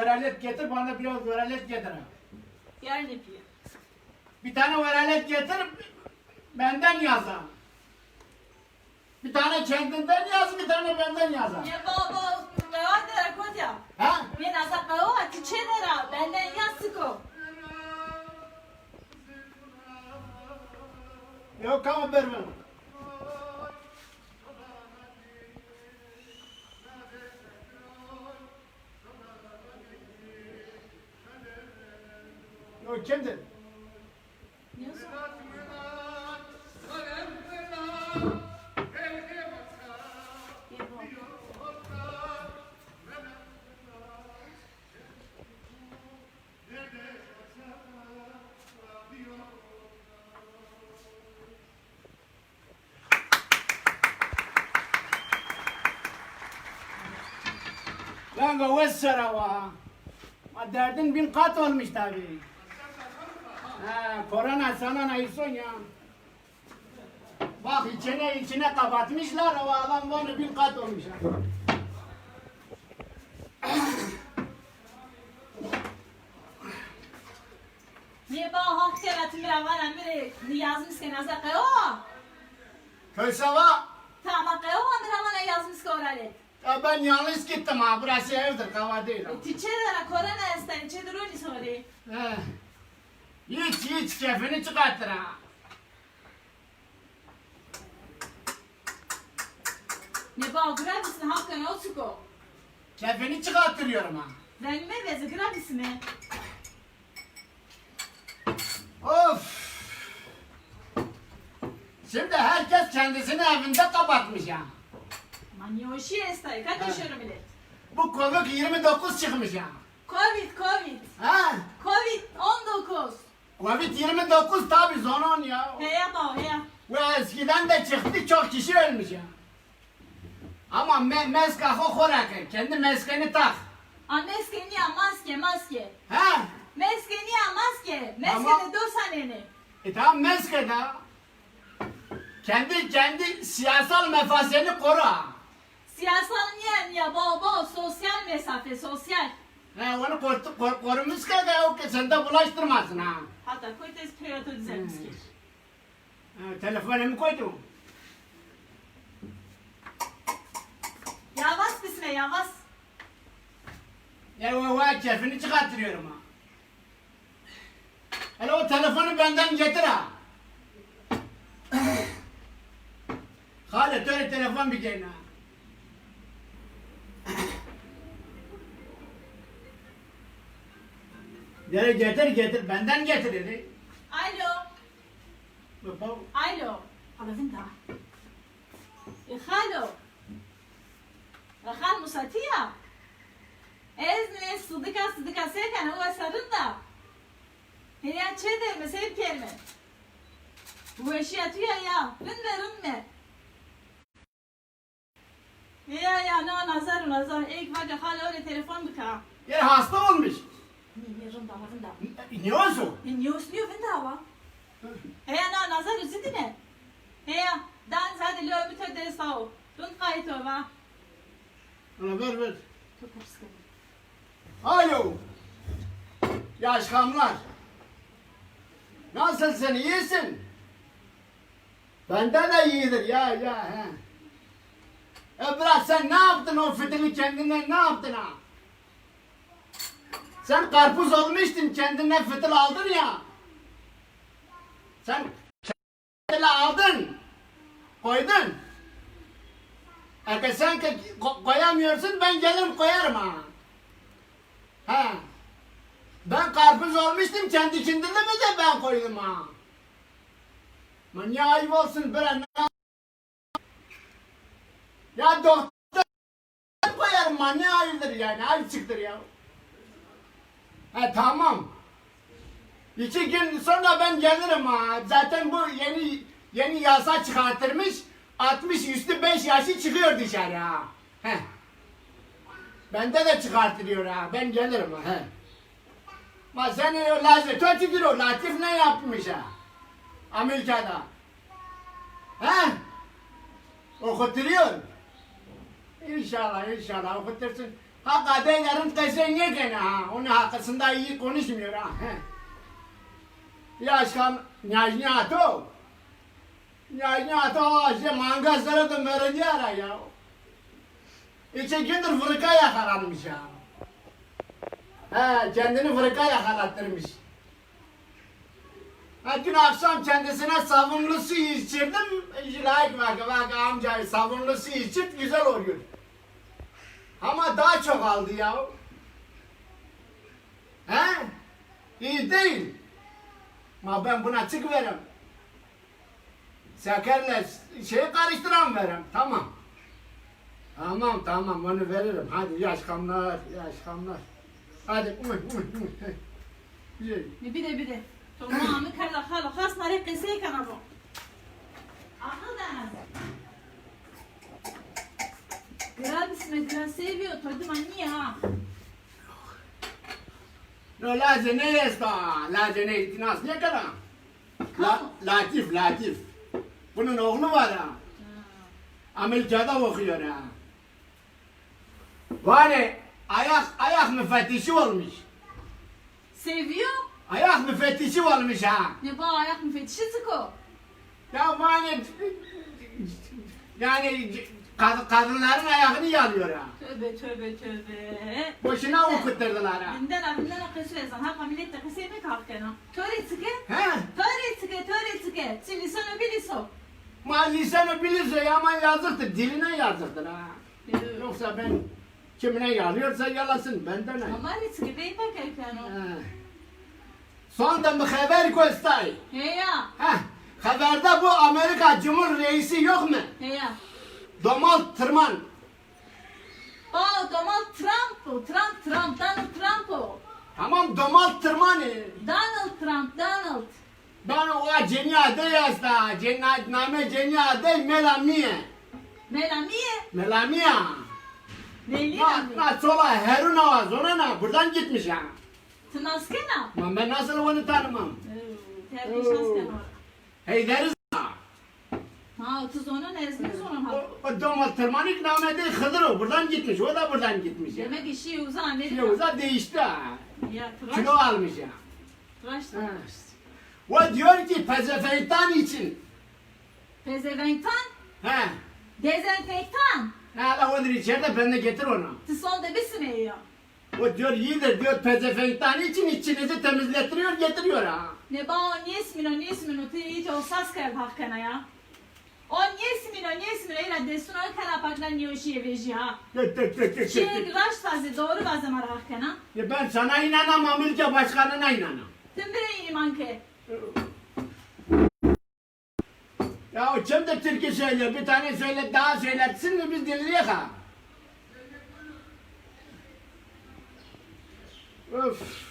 veralet getir, bana biraz veralet getir. Yarın yapayım. Bir tane veralet getir, benden yaz ha. Bir tane kendinden yaz, bir tane benden yaz ha. Ya baba, kahve dera kodya. Ha? Ben asa kahve tiçe dera, benden yastıko. Yok ama ver bana. Yok kimdir? Ne olsun? Lan kavuz sarava. Ha, derdin bin kat olmuş tabii. Ha, korona sana neyson ya. Bak içine kapatmışlar o adam bunu bin kat olmuş ha. Niye bana hak keratı miravan amire yazmış ki asa kahve? Köysava, Tamam kahve miravan yazmış ki orale. ya ben yanlış gittim ha, burası evdir, kava değil ha. Tiçe dera korona estan, içe duru ni sorry. He. Hiç keyfini çıkartır ha. Ne bana grabisini hakkını otsuko. Keyfini çıkarttırıyorum ha. Rengme bezi grabisini. Of! Şimdi herkes kendisini evinde kapatmış ya. Manyoşi estay, kaç yaşıyorum bile. Bu Covid-29 çıkmış ya. Covid. Ha? Covid-19. Covid-29 tabi zonon ya. Heya baba heya. Ve eskiden de çıktı, çok kişi ölmüş ya. Ama meska horak, kendi meskeni tak. A meske niye maske. Ha? Meske niye maske. Meske Ama- de 4 saneni. Tamam meske de. Kendi siyasal mefaseni koru ha. Siyasal niye baba sosyal mesafe sosyal. He, onu korumuş ki o ki sen de bulaştırmasın ha. Hatta koytes periyodu düzelmiş ki. Ha, telefonumu koydum. Yavaş bisme yavaş. Ya keyfini çıkarttırıyorum ha. Hele o telefonu benden getir ha. Halet öyle telefon bir gelin ha. Yere getir benden getir dedi. Alo. Baba, Alo. Alavinda. Halo. Rahan musatiya. Ezne sıdıka seken o sarında. Heya çede mesel kelime. Bu eşyatüya ya. Rınme. Ya nazar. İlk vaca hala öyle telefon bıka. ya hasta olmuş. Niye rında. Ne olsun? Ne usluyor vinda va? Heya nazar üzüdüne. Heya dan zade lo müte de sao. Rund kayıt o va. Ana ver. Çok kapıskın. Alo. Yaşkamlar. Nasılsın, iyisin? Benden de iyidir ya he. Bırak sen ne yaptın o fitili kendinden ne yaptın ha? Sen karpuz olmuştun kendinden fitil aldın ya. Sen fitili aldın. Koydun. Sen koyamıyorsun ben gelirim koyarım ha. Ha. Ben karpuz olmuştum kendi kindilimi de ben koydum ha. Niye ayıp olsun böyle ne? Ya doktor koyarım ha ne ayıptır yani ayıp çıktır ya. He tamam. 2 gün sonra ben gelirim ha. Zaten bu yeni yasa çıkartırmış. 60 üstü 5 yaşı çıkıyor dışarı ha. He. Bende de çıkartılıyor ha. Ben gelirim ha. He. Ma sen Latif, kötüdür o. Latif ne yapmış ha? Amerika'da. He? Okuturuyor. İnşallah okutursun. Ha kadehlerin kese niye gene ha? Onun hakkında iyi konuşmuyor ha. Ya aşkım nyajnyato. Nyajnyato işte mangazlara da merece ara ya. 2 gündür fırka yakalanmış ya. He kendini fırka yakalattırmış. Ha, dün akşam kendisine sabunlu su içirdim. Layık bak amca sabunlu su içirt güzel oluyor. Ama daha çok aldı ya. He? İyi değil. Ama ben buna çık veririm. Şekerle karıştıran veririm. Tamam. Tamam onu veririm. Hadi iyi akşamlar. Hadi. بده تو ما عم کرده خاله خاص نری قصه کنه با آخه دنزه Biraz bismillah seviyor tadı niye ha? No la cenesta, la cenesta nas ne kadar? Latif. Bunun oğlu var ha. Amerika'da okuyor ha. Var ayak müfettişi olmuş. Seviyor? Ayak müfettişi olmuş ha. Ne bu ayak müfettişi sıkı? Ya yani kadınların ayağını yalıyor ha. Tövbe. Boşuna okutturdular ha. Binden akışı yazan. Ha millet de kısa yemek hakkına. Töre sıkı? He? Töre sıkı. Silisonu biliso. Ma lisanı bilirse ama yazıktır. Diline yazıktır ha. Yoksa ben kimine yalıyorsa yalasın. Benden ne? Ama sıkı değil bak efendim. Son da bir haber göster. He ya. Haberde bu Amerika Cumhur Reisi yok mu? He ya. Donald Trump. Donald Trump. Donald Trump o. Tamam Donald Trump. Donald Trump. Ben o cenya deyasta. Name cenya dey Melania. Neyli Na sola heruna var. Ona buradan gitmiş ya. Tınaskena. Ben nasıl onu tanımam? Terbiş naskena. Hey deriz. Ha 30 onun ezmi sonra ha. O Donald Trump'ın ilk name değil Hıdır o. Buradan gitmiş. O da buradan gitmiş ya. Demek işi uza Amerika. Şey uza değişti ha. Ya Kilo almış ya. tıraş. O diyor ki pezefektan için. Pezevenktan. He. Dezenfektan. Hala odur içeride ben de getir onu. Tıson da bir ya. O diyor iyidir diyor pezefektan için içinizi temizlettiriyor getiriyor ha. Ne ba o niye ismino ti iyice o sas kayıp hakkına ya. O niye ismino ila desuna kana pakla niye o şeye veji ha. Şey raş tazi doğru bazı mara hakkına. Ya ben sana inanam Amerika başkanına inanam. Tümbire iman ke. Ya o kim de Türkçe söylüyor bir tane söyle daha söyletsin mi biz dinleyek ha. Öf.